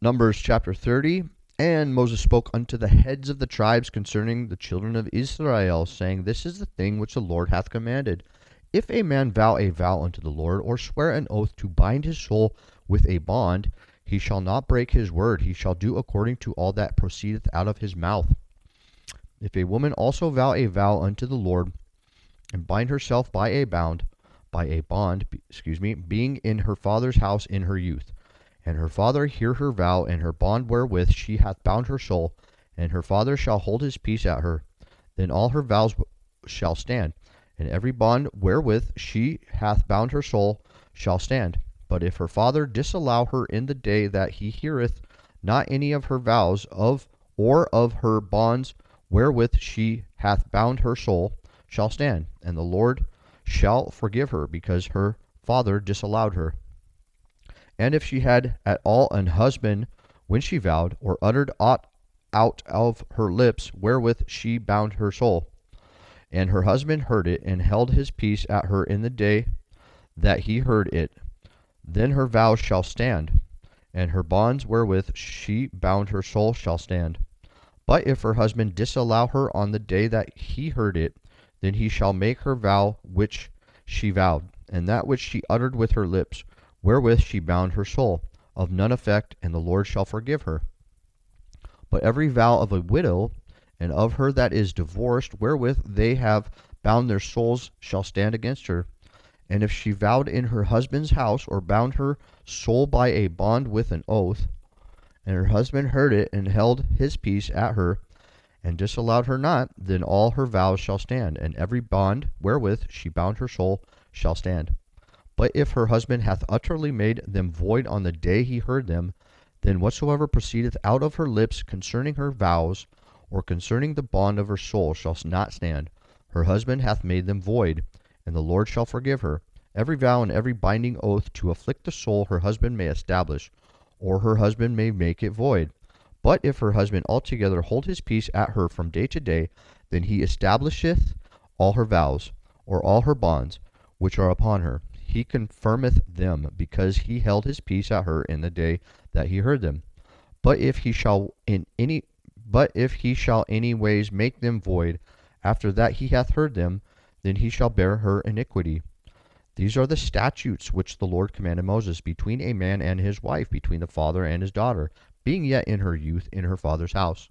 Numbers chapter 30. And Moses spoke unto the heads of the tribes concerning the children of Israel, saying, This is the thing which the Lord hath commanded. If a man vow a vow unto the Lord, or swear an oath to bind his soul with a bond, he shall not break his word. He shall do according to all that proceedeth out of his mouth. If a woman also vow a vow unto the Lord, and bind herself by a bond, being in her father's house in her youth, and her father hear her vow and her bond wherewith she hath bound her soul, and her father shall hold his peace at her, then all her vows shall stand, and every bond wherewith she hath bound her soul shall stand. But if her father disallow her in the day that he heareth not any of her vows or of her bonds wherewith she hath bound her soul, shall stand, and the Lord shall forgive her, because her father disallowed her. And if she had at all an husband when she vowed, or uttered aught out of her lips wherewith she bound her soul, and her husband heard it, and held his peace at her in the day that he heard it, then her vows shall stand, and her bonds wherewith she bound her soul shall stand. But if her husband disallow her on the day that he heard it, then he shall make her vow which she vowed, and that which she uttered with her lips, wherewith she bound her soul, of none effect, and the Lord shall forgive her. But every vow of a widow, and of her that is divorced, wherewith they have bound their souls, shall stand against her. And if she vowed in her husband's house, or bound her soul by a bond with an oath, and her husband heard it, and held his peace at her, and disallowed her not, then all her vows shall stand, and every bond wherewith she bound her soul shall stand. But if her husband hath utterly made them void on the day he heard them, then whatsoever proceedeth out of her lips concerning her vows, or concerning the bond of her soul, shall not stand. Her husband hath made them void, and the Lord shall forgive her. Every vow and every binding oath to afflict the soul her husband may establish, or her husband may make it void. But if her husband altogether hold his peace at her from day to day, then he establisheth all her vows, or all her bonds, which are upon her. He confirmeth them, because he held his peace at her in the day that he heard them. But if he shall any ways make them void after that he hath heard them, then he shall bear her iniquity. These are the statutes which the Lord commanded Moses between a man and his wife, between the father and his daughter, being yet in her youth in her father's house.